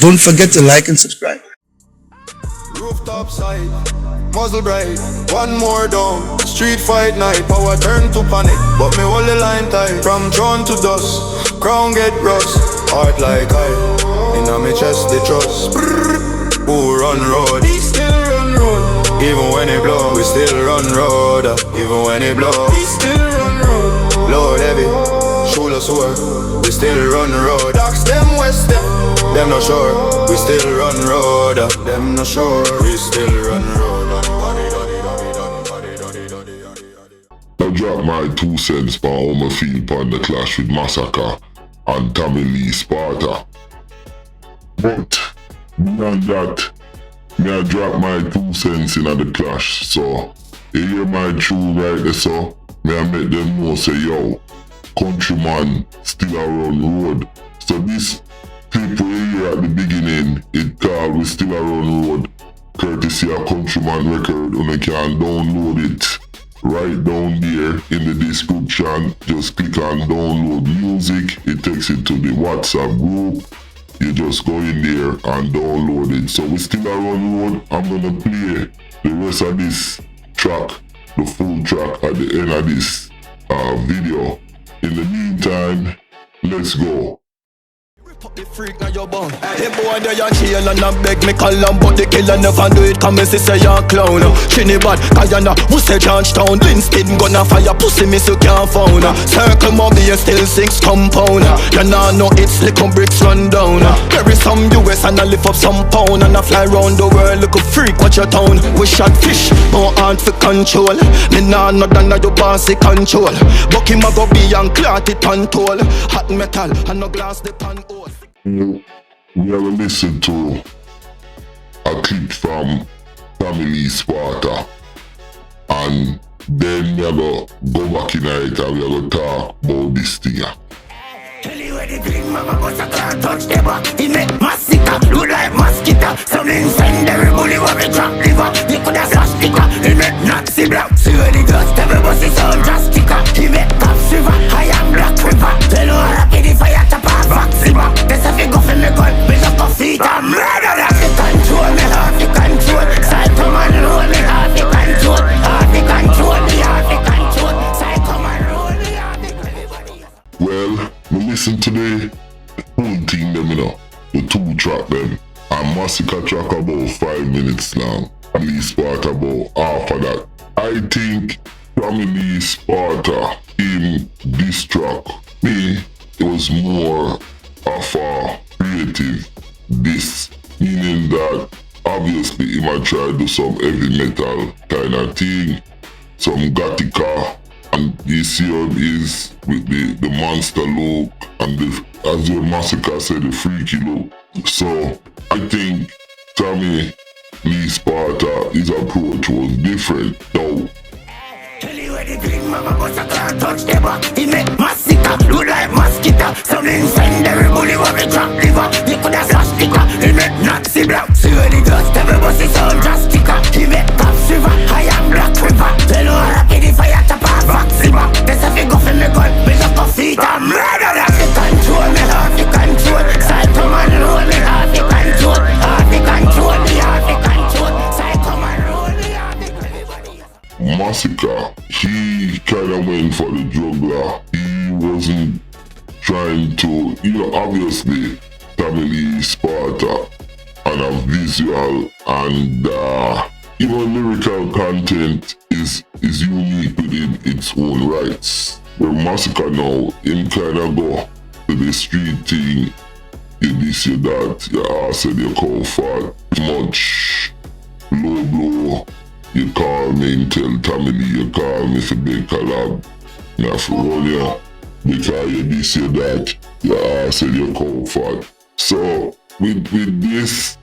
Don't forget to like and subscribe. Rooftop side, muzzle bright, one more down. Street fight night, power turn to panic, but me hold the line tight. From throne to dust, crown get rust. Heart like iron, inna me chest the trust. Who run road? He still run road. Even when it blow, we still run road. Even when it blow, he still run road. Load heavy, shoulder sore, we still run road. Ask them west them not sure, we still run road. Them not sure, we still run road. I drop my 2 cents for how I feel upon the clash with Masicka and Tommy Lee Sparta. But beyond that, me I drop my 2 cents in the clash. So you hear my tune right there, so me I make them know say yo, Countryman still around road. So this people here at the beginning, it called We Still Around Road, courtesy of Countryman Recordz, and you can download it right down there in the description. Just click on download music, it takes it to the WhatsApp group. You just go in there and download it. So We Still Around Road, I'm gonna play the rest of this track, the full track at the end of this video. In the meantime, let's go. Put the freak now your bum. Hey boy, they a jail and a beg me call them, but the killer never do it. Come and say you're a clown. Trinidad, Guyana, who say Georgetown? Vincent gonna fire pussy, me so can't found. Circle Mobby and still 6 compound. You nah know it's little bricks run down. Carry some US and I lift up some pound, and I fly round the world, look a freak, watch your town. We shot fish, no hand for control. Me nah know than you bossy control. Buck him a go be and clot it and toll. Hot metal and no glass the pan hole. We have listened to a clip from Tommy Lee Sparta, and then we have go back in it and we have talk about this thing. Tell you where the green mama goes, I can't touch the back. He make Masicka look like mosquito. Some incendiary bully where we drop liver. He coulda slash sticker. He make Nazi black. See where the dust every bus is all just sticker. He make Cops River, I am Black River. Tell you how rapid the fire to pass vaccine back. There's a figure for me gun, me look a feet and murder that. The control, me half the control. Psycho man roll, me half the control. Half the control, me half the control. Psycho man roll, me half the control. Well, we listen to the whole thing them, you know, the 2 track them. And Masicka track about 5 minutes long. And Lee Sparta about half of that. I think Tommy Lee Sparta in this track, me, it was more of a creative diss, meaning that obviously he might try to do some heavy metal kind of thing, some gothica. And this here is with the monster look and the, as your Masicka said, the freaky look. So I think Tommy Lee Sparta, his approach was different though. Tell you where the green mama goes, I can't touch the back. He make Masicka look like mosquito. Some incendiary bully where we drop liver. He coulda slash sticker. He make Nazi black. See where the dust every bus is all just sticker. He make Cops River, I am Black River. Tell you how rapid the fire to pass vaccine back. There's a figure for me gun, me look a feet and murder that. The control, me half the control. Psycho man roll, me half the control. Half the control, me half the control. Psycho man roll, me half the control. Masicka, he kinda went for the juggler. He wasn't trying to, you know, obviously Tommy Lee Sparta and a visual and even lyrical content is unique within its own rights. Where Masicka now, him kinda go to the street thing, you this, you that, you ass and you call fat, much low blow. You call me and tell Tommy Lee, you call me for big collab. You have to roll you, because you this, you that, you ass and you call fat. So, with this,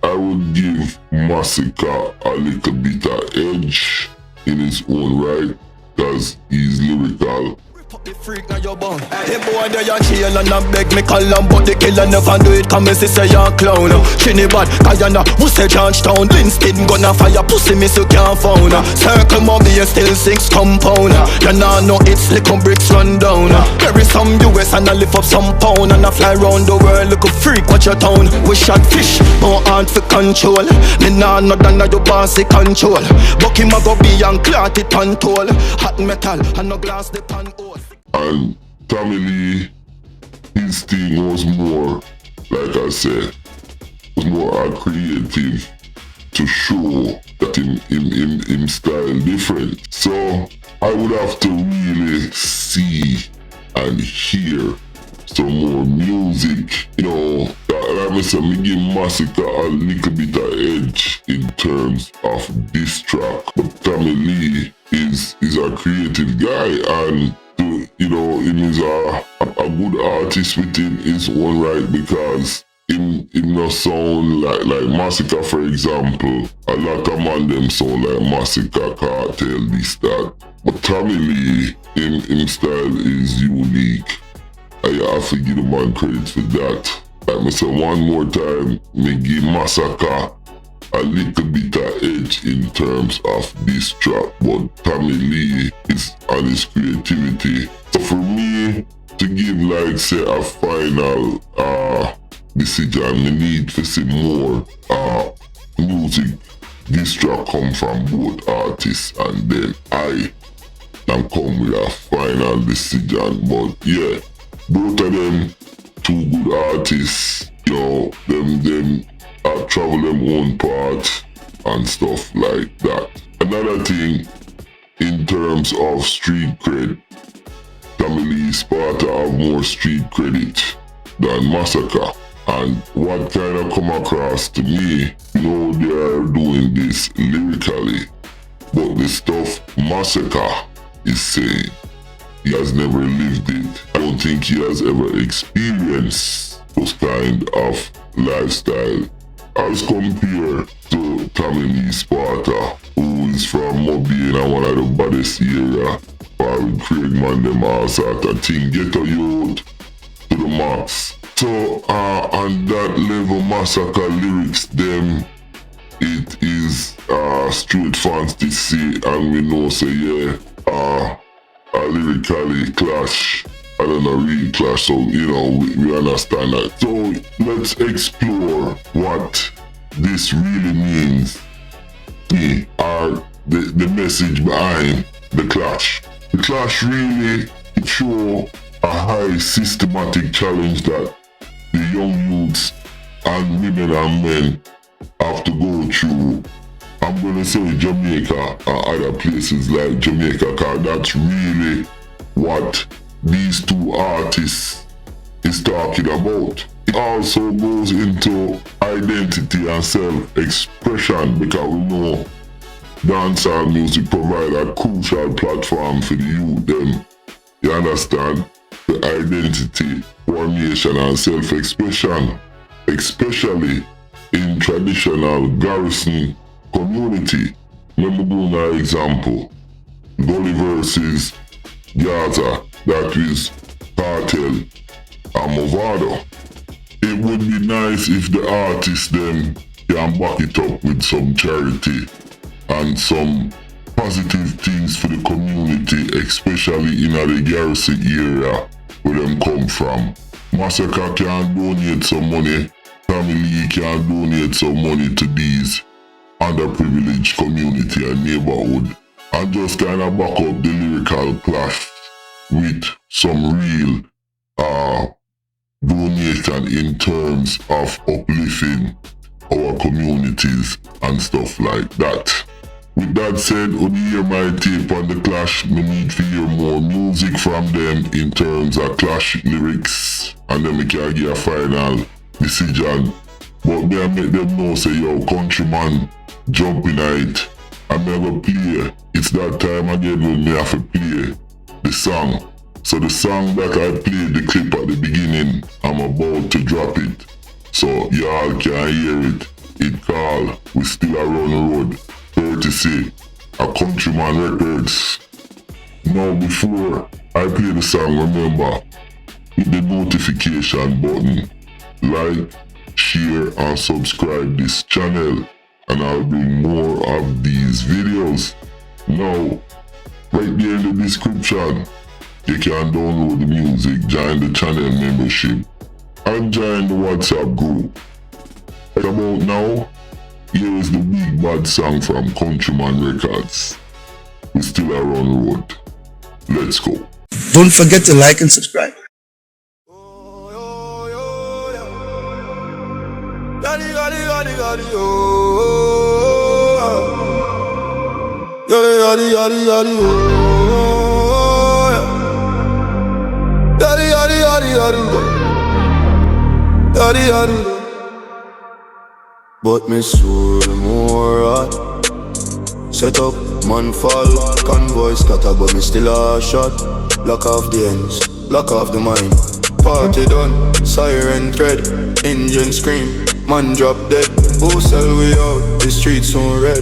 I would give Masicka a little bit of edge in his own right, because he's lyrical Put the freak now your bone. Hey boy, they a jail and a beg me call them, but the killer never do it. Come and say you're a clown. Trinidad, Guyana, who say Georgetown? Vincent gonna fire pussy, miss you can't found. Circle Moby, you still 6 compound. You know no it's little bricks run down. Carry some US and I lift up some pound, and I fly round the world look a freak. Watch your town. We shot fish, no hard for control. Me nah no than your bossy control. Buck him a go be and clot it and toll. Hot metal and no glass the pan hole. And Tommy Lee, his thing was more, like I said, was more creative to show that him style different. So I would have to really see and hear some more music, you know. Like I said, me give Masicka a little bit of edge in terms of this track. But Tommy Lee is a creative guy, and you know, him is a good artist within his own right, because him no sound like Masicka, for example. A lot of man them sound like Masicka, Cartel, this, that. But Tommy Lee, him style is unique. I have to give the man credit for that. Like I said, one more time, me give Masicka a little bit of edge in terms of this track, but Tommy Lee is on his creativity. So for me to give, like say, a final decision, me need to see more music. This track come from both artists, and then I can come with a final decision. But yeah, both of them two good artists, you know, them travel them own part and stuff like that. Another thing, in terms of street cred, Tommy Lee Sparta have more street credit than Masicka. And what kind of come across to me, you know, they are doing this lyrically, but the stuff Masicka is saying, he has never lived it. I don't think he has ever experienced those kind of lifestyle as compared to Tommy Lee Sparta, who is from Moby and one of the baddest area, or Craig man them all sort of thing, get a youth to the max. So on that level, Masicka lyrics them, it is straight fantasy, and we know say yeah, lyrically clash. I don't know, really clash, so you know, we understand that. So let's explore what this really means, or the message behind the clash. The clash really show a high systematic challenge that the young youths and women and men have to go through. I'm gonna say Jamaica and other places like Jamaica, because that's really what these two artists is talking about. It also goes into identity and self-expression, because we know dancehall music provide a crucial platform for the youth them. You understand? The identity, formation and self-expression, especially in traditional garrison community. Let me do an example. Gully versus Gaza, that is Cartel and Movado. It would be nice if the artists them can back it up with some charity and some positive things for the community, especially in the garrison area where them come from. Masicka can donate some money, Tommy Lee can donate some money to these underprivileged community and neighborhood, and just kind of back up the lyrical clash with some real donation in terms of uplifting our communities and stuff like that. With that said, when you hear my tape on the clash, me need to hear more music from them in terms of clash lyrics, and then we can get a final decision. But me I make them know say, yo, Countryman, jump in it. I'm never play. It's that time again when me have to play the song. So the song that I played the clip at the beginning, I'm about to drop it. So y'all can hear it. It called We Still Around the Road, courtesy a Countryman Recordz. Now before I play the song, remember, hit the notification button, like, share and subscribe this channel, and I'll bring more of these videos. Now, right there in the description, you can download the music, join the channel membership, and join the WhatsApp group. Right about now, here is the big bad song from Countryman Recordz. We still are on road. Let's go. Don't forget to like and subscribe. But me soul more hot. Set up, man fall. Convoy scatter but me still a shot. Lock off the ends, lock off the mind. Party done, siren tread. Engine scream, man drop dead. Who sell we out, the streets so red.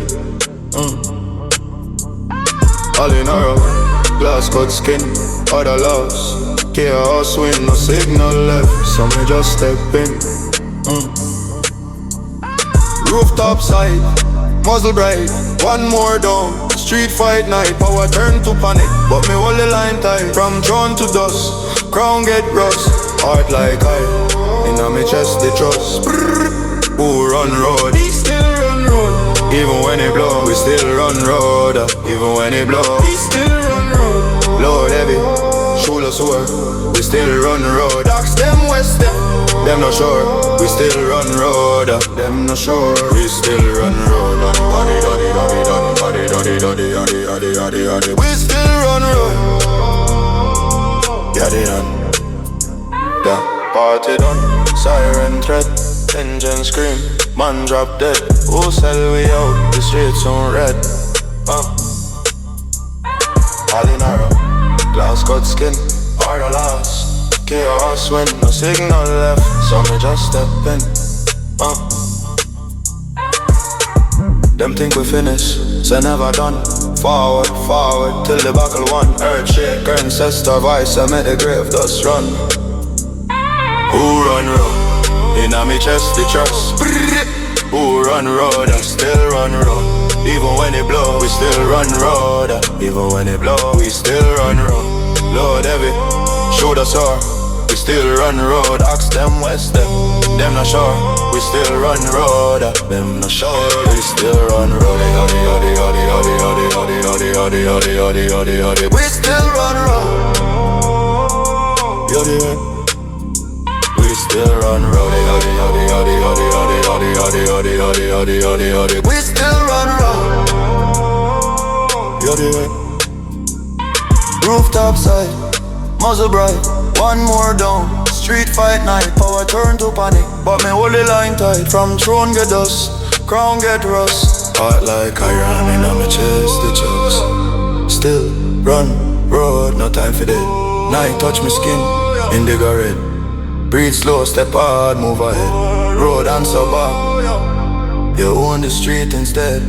All in a row, glass cut skin, other loss. Chaos win, no signal left, so me just step in. Rooftop side, muzzle bright, one more down. Street fight night, power turn to panic, but me hold the line tight. From throne to dust, crown get rust. Heart like iron, inna me chest the trust. Who run road? He still run road. Even when it blow, we still run road. Even when it blow, he still run road. Load heavy, shoulder sore, we still run road. Docs them west them not sure. We still run road, them not sure. We still run road. We still run road. Yaddy done. Yeah, party done. Siren threat, engine scream, man drop dead. Who sell we out? The streets on red. All in a row, glass cut skin, or the loss. Chaos win, no signal left, so me just step in. Them think we finish, so never done. Forward, forward, till the buckle won. Earth shake, ancestor voice, I made the grave dust run. Who run road? Inna me chest the trust. Who run road? I still run road. Even when it blow, we still run road. Even when it blow, we still run road. Load heavy, shoulder sore. We still run road, ask them west them not sure, we still run road. Them not sure, we still run road. We still run road. We still run road. We still run road. Rooftop side, muzzle bright. One more down, street fight night. Power turn to panic, but me hold the line tight. From throne get dust, crown get rust. Heart like iron, inna me chest the chest. Still run road, no time for that. Night touch me skin, indigo red. Breathe slow, step hard, move ahead. Road and so back, you own the street instead.